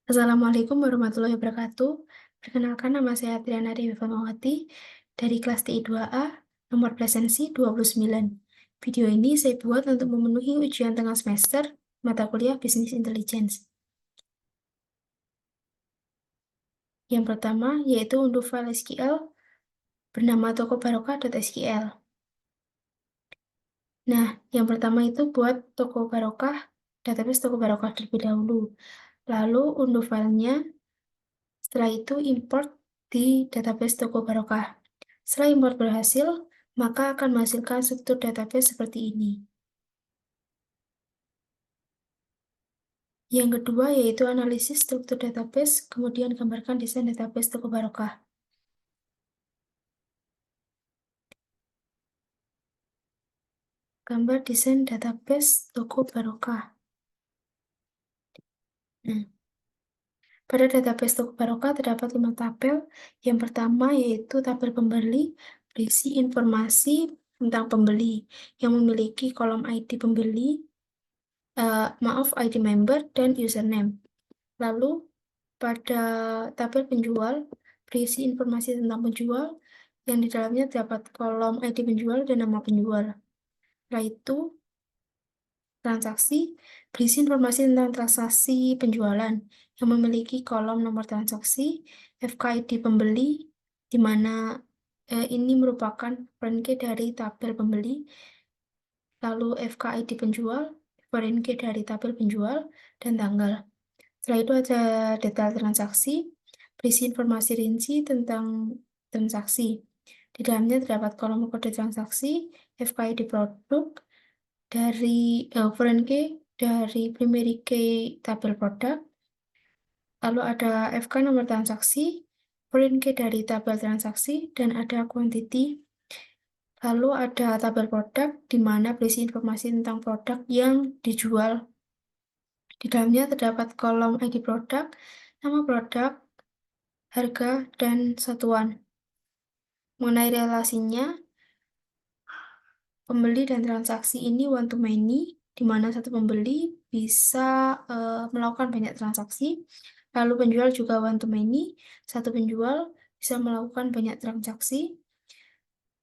Assalamualaikum warahmatullahi wabarakatuh. Perkenalkan, nama saya Triana Dewi Fatmawati dari kelas TI 2A, nomor presensi 29. Video ini saya buat untuk memenuhi ujian tengah semester mata kuliah Business Intelligence. Yang pertama yaitu unduh file SQL bernama tokobarokah.sql. Nah, yang pertama itu buat toko barokah, database toko barokah terlebih dahulu. Lalu unduh filenya. Setelah itu import di database toko barokah. Setelah import berhasil, maka akan menghasilkan struktur database seperti ini. Yang kedua yaitu analisis struktur database, kemudian gambarkan desain database toko barokah. Gambar desain database toko barokah. Nah, pada database toko barokah terdapat 5 tabel. Yang pertama yaitu tabel pembeli, berisi informasi tentang pembeli yang memiliki kolom ID pembeli, ID member, dan username. Lalu, pada tabel penjual, berisi informasi tentang penjual, yang di dalamnya terdapat kolom ID penjual dan nama penjual. Setelah itu, transaksi, berisi informasi tentang transaksi penjualan, yang memiliki kolom nomor transaksi, FKID pembeli, di mana ini merupakan foreign key dari tabel pembeli, lalu FKID penjual, foreign key dari tabel penjual, dan tanggal. Setelah itu ada detail transaksi, berisi informasi rinci tentang transaksi. Di dalamnya terdapat kolom kode transaksi, FKID produk, dari foreign key, dari primary key tabel produk, lalu ada FK nomor transaksi, foreign key dari tabel transaksi, dan ada quantity. Lalu ada tabel produk, di mana berisi informasi tentang produk yang dijual. Di dalamnya terdapat kolom ID produk, nama produk, harga, dan satuan. Mengenai relasinya, pembeli dan transaksi ini one to many, di mana satu pembeli bisa melakukan banyak transaksi, lalu penjual juga one to many, satu penjual bisa melakukan banyak transaksi,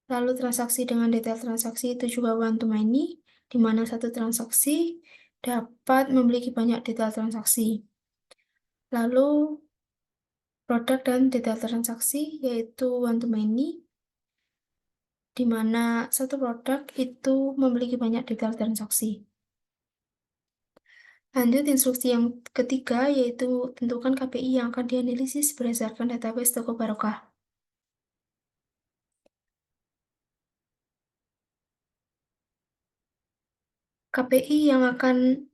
lalu transaksi dengan detail transaksi itu juga one to many, di mana satu transaksi dapat memiliki banyak detail transaksi. Lalu produk dan detail transaksi yaitu one to many, di mana satu produk itu memiliki banyak detail transaksi. Lanjut, instruksi yang ketiga yaitu tentukan KPI yang akan dianalisis berdasarkan database toko barokah. KPI yang akan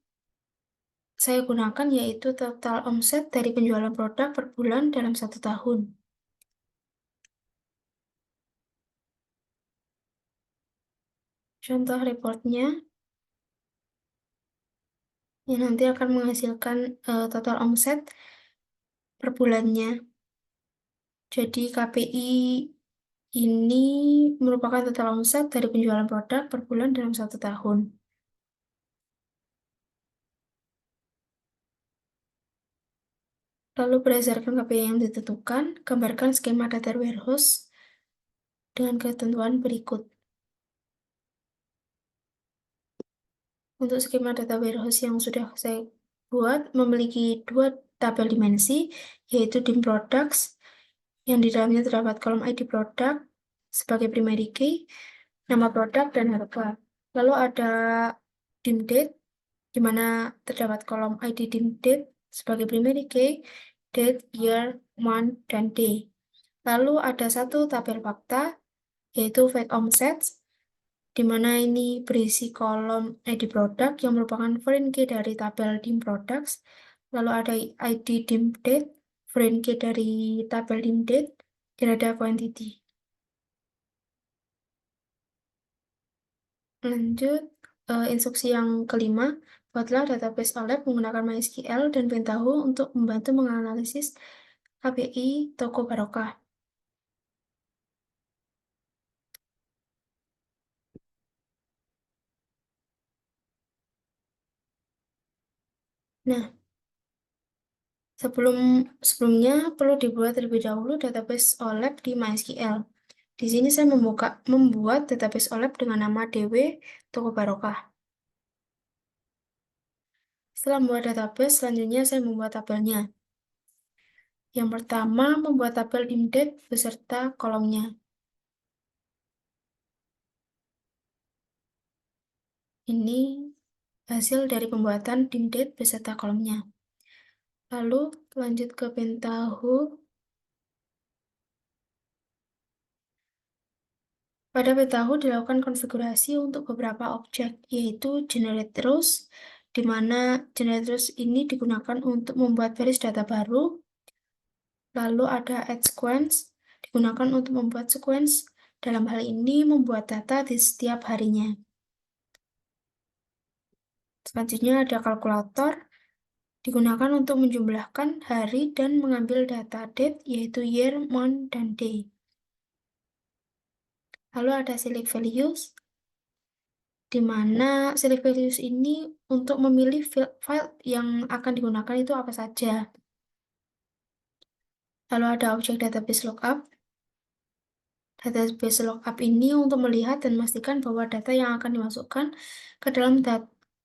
saya gunakan yaitu total omset dari penjualan produk per bulan dalam 1 tahun. Contoh reportnya yang nanti akan menghasilkan total omset per bulannya. Jadi KPI ini merupakan total omset dari penjualan produk per bulan dalam 1 tahun. Lalu berdasarkan KPI yang ditentukan, gambarkan skema data warehouse dengan ketentuan berikut. Untuk skema data warehouse yang sudah saya buat memiliki 2 tabel dimensi, yaitu dim products, yang di dalamnya terdapat kolom ID produk sebagai primary key, nama produk, dan harga. Lalu ada dim date, di mana terdapat kolom ID dim date sebagai primary key, date, year, month, dan day. Lalu ada satu tabel fakta, yaitu fact omsets, di mana ini berisi kolom ID produk yang merupakan foreign key dari tabel dim products, lalu ada ID dim date, foreign key dari tabel dim date, dan ada quantity. Lanjut, instruksi yang kelima, buatlah database OLAP menggunakan MySQL dan Pentaho untuk membantu menganalisis KPI toko barokah. Nah, Sebelumnya perlu dibuat terlebih dahulu database OLAP di MySQL. Di sini saya membuat database OLAP dengan nama DW Toko Barokah. Setelah membuat database, selanjutnya saya membuat tabelnya. Yang pertama, membuat tabel indate beserta kolomnya. Ini hasil dari pembuatan indate beserta kolomnya. Lalu lanjut ke Pentaho. Pada Pentaho dilakukan konfigurasi untuk beberapa objek, yaitu generate rows, di mana generate rows ini digunakan untuk membuat baris data baru. Lalu ada add sequence, digunakan untuk membuat sequence, dalam hal ini membuat data di setiap harinya. Selanjutnya ada kalkulator, digunakan untuk menjumlahkan hari dan mengambil data date, yaitu year, month, dan day. Lalu ada select values, di mana select values ini untuk memilih file yang akan digunakan itu apa saja. Lalu ada objek database lookup. Database lookup ini untuk melihat dan memastikan bahwa data yang akan dimasukkan ke dalam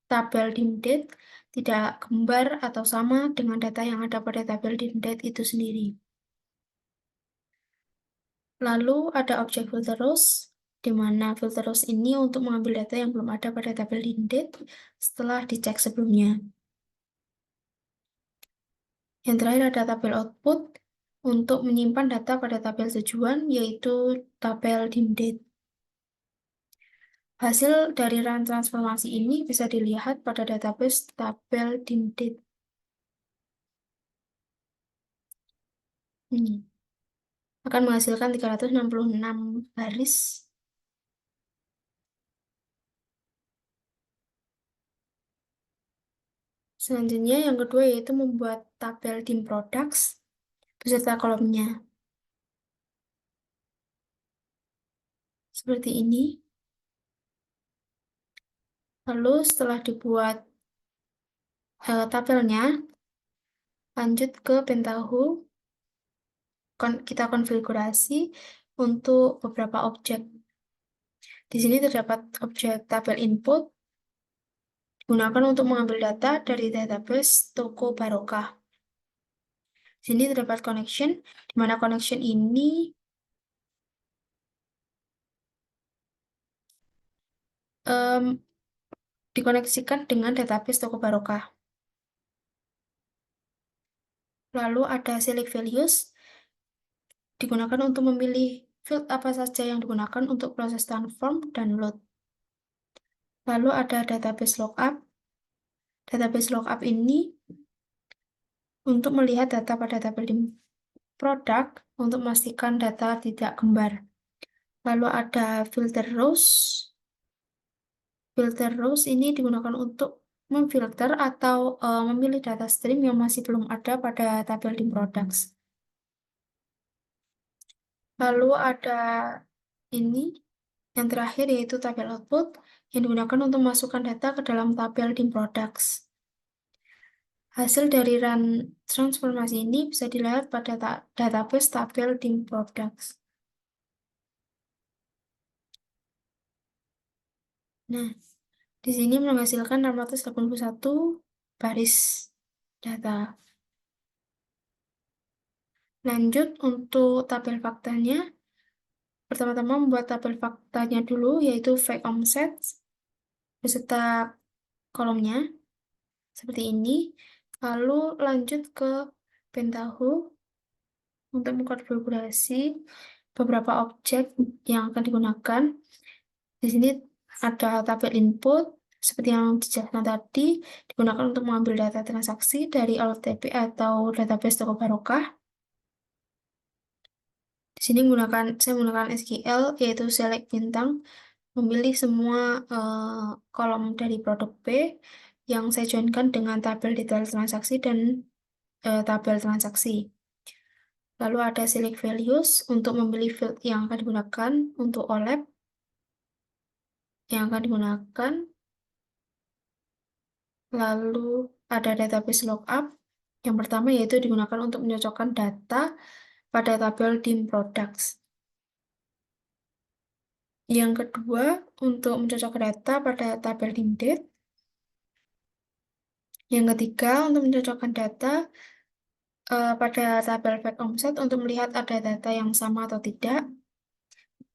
tabel DIMDATE tidak kembar atau sama dengan data yang ada pada tabel DIMDATE itu sendiri. Lalu ada objek filter rows, di mana filter rows ini untuk mengambil data yang belum ada pada tabel DIMDATE setelah dicek sebelumnya. Yang terakhir ada tabel output untuk menyimpan data pada tabel tujuan, yaitu tabel DIMDATE. Hasil dari run transformasi ini bisa dilihat pada database tabel DIMDATE. Ini akan menghasilkan 366 baris. Selanjutnya yang kedua yaitu membuat tabel dim products beserta kolomnya. Seperti ini. Lalu setelah dibuat tabelnya, lanjut ke Pentaho. Kita konfigurasi untuk beberapa objek. Di sini terdapat objek tabel input, digunakan untuk mengambil data dari database Toko Barokah. Di sini terdapat connection, di mana connection ini dikoneksikan dengan database Toko Barokah. Lalu ada select values, digunakan untuk memilih field apa saja yang digunakan untuk proses transform dan load. Lalu ada database lookup. Database lookup ini untuk melihat data pada tabel di produk untuk memastikan data tidak kembar. Lalu ada filter rows. Filter rows ini digunakan untuk memfilter atau memilih data stream yang masih belum ada pada tabel di products. Lalu ada ini yang terakhir yaitu tabel output yang digunakan untuk memasukkan data ke dalam tabel di products. Hasil dari run transformasi ini bisa dilihat pada database tabel di products. Nah, di sini menghasilkan 681 baris data. Lanjut untuk tabel faktanya. Pertama-tama membuat tabel faktanya dulu, yaitu fact offset beserta kolomnya, seperti ini. Lalu lanjut ke Pentaho untuk mengkonfigurasi beberapa objek yang akan digunakan. Di sini ada tabel input, seperti yang dijelaskan tadi, digunakan untuk mengambil data transaksi dari OLTP atau database Toko Barokah. Di sini saya menggunakan SQL, yaitu select bintang, memilih semua kolom dari produk B yang saya joinkan dengan tabel detail transaksi dan tabel transaksi. Lalu ada select values untuk memilih field yang akan digunakan untuk OLAP yang akan digunakan. Lalu ada database lookup Yang pertama yaitu digunakan untuk mencocokkan data pada tabel dim products. Yang kedua, untuk mencocokkan data pada tabel dim date. Yang ketiga, untuk mencocokkan data pada tabel fact omset untuk melihat ada data yang sama atau tidak.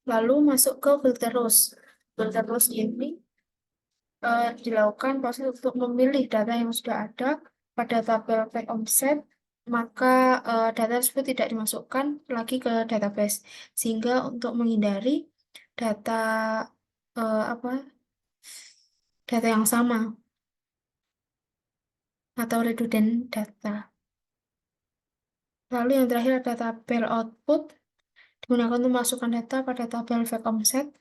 Lalu masuk ke filter rows. Filter rows ini dilakukan proses untuk memilih data yang sudah ada pada tabel fact omset, maka data tersebut tidak dimasukkan lagi ke database, sehingga untuk menghindari data apa data yang sama atau redundant data. Lalu yang terakhir ada tabel output, digunakan untuk memasukkan data pada tabel fact omset.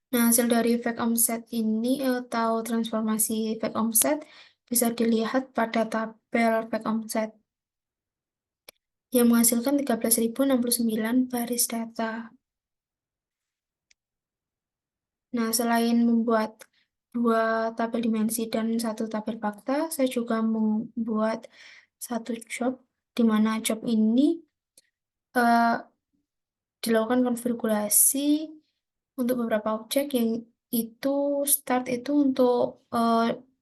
Nah, hasil dari fact omset ini atau transformasi fact omset bisa dilihat pada tabel fact omset yang menghasilkan 13.069 baris data. Nah, selain membuat dua tabel dimensi dan satu tabel fakta, saya juga membuat satu job, di mana job ini eh, dilakukan konfigurasi untuk beberapa objek yang itu start itu untuk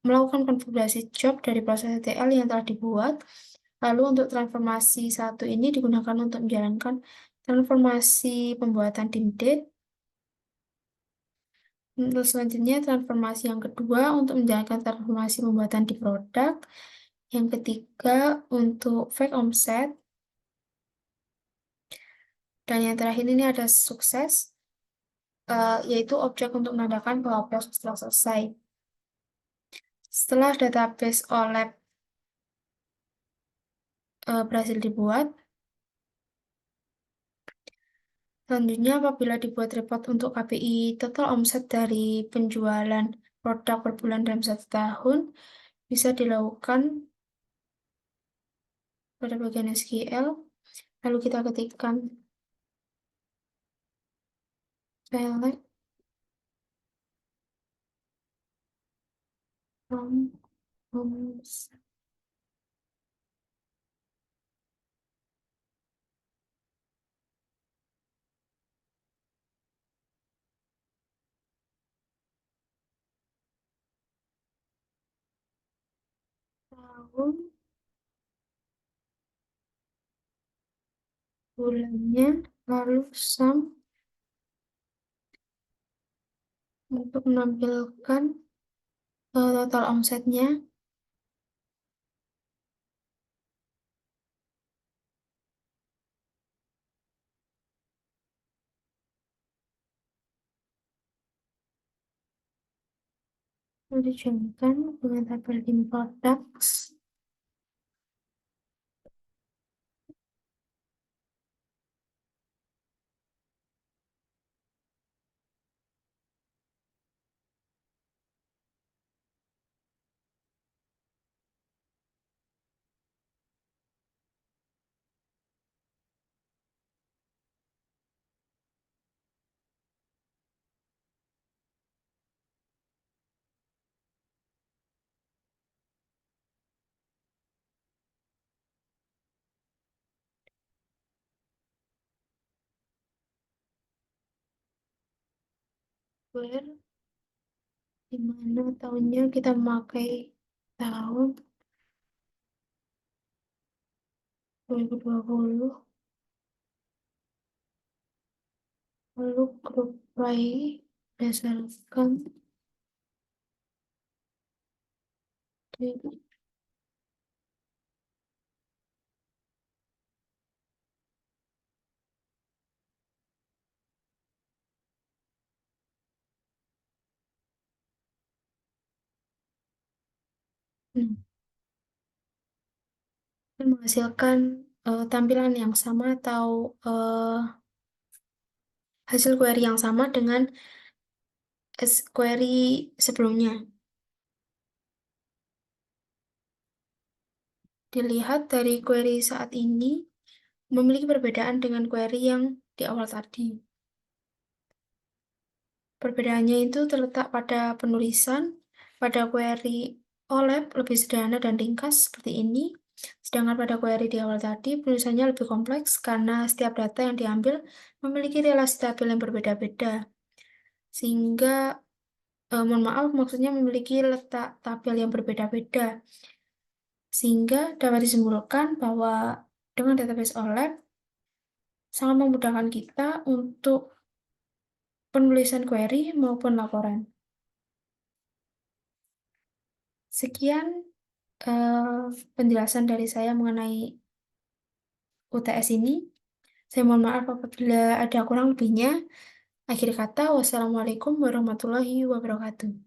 melakukan konfigurasi job dari proses ETL yang telah dibuat. Lalu untuk transformasi satu ini digunakan untuk menjalankan transformasi pembuatan dim date. Untuk selanjutnya transformasi yang kedua untuk menjalankan transformasi pembuatan di produk. Yang ketiga untuk fake omset. Dan yang terakhir ini ada sukses, yaitu objek untuk menandakan bahwa proses telah selesai. Setelah database OLAP berhasil dibuat, selanjutnya apabila dibuat report untuk KPI total omset dari penjualan produk per bulan dalam 1 tahun, bisa dilakukan pada bagian SQL, lalu kita ketikkan select from omset. Tahun, bulannya, lalu sum untuk menampilkan total omsetnya. Lalu dijalankan dengan tabel in products. Where, di mana tahunnya kita memakai tahun 2020, lalu group by berdasarkan di- hmm, dan menghasilkan tampilan yang sama atau hasil query yang sama dengan query sebelumnya. Dilihat dari query saat ini memiliki perbedaan dengan query yang di awal tadi. Perbedaannya itu terletak pada penulisan, pada query OLAP lebih sederhana dan ringkas seperti ini, sedangkan pada query di awal tadi penulisannya lebih kompleks karena setiap data yang diambil memiliki relasi tabel yang berbeda-beda. Sehingga, mohon maaf, maksudnya memiliki letak tabel yang berbeda-beda. Sehingga dapat disimpulkan bahwa dengan database OLAP sangat memudahkan kita untuk penulisan query maupun laporan. Sekian penjelasan dari saya mengenai UTS ini. Saya mohon maaf apabila ada kurang lebihnya. Akhir kata, wassalamualaikum warahmatullahi wabarakatuh.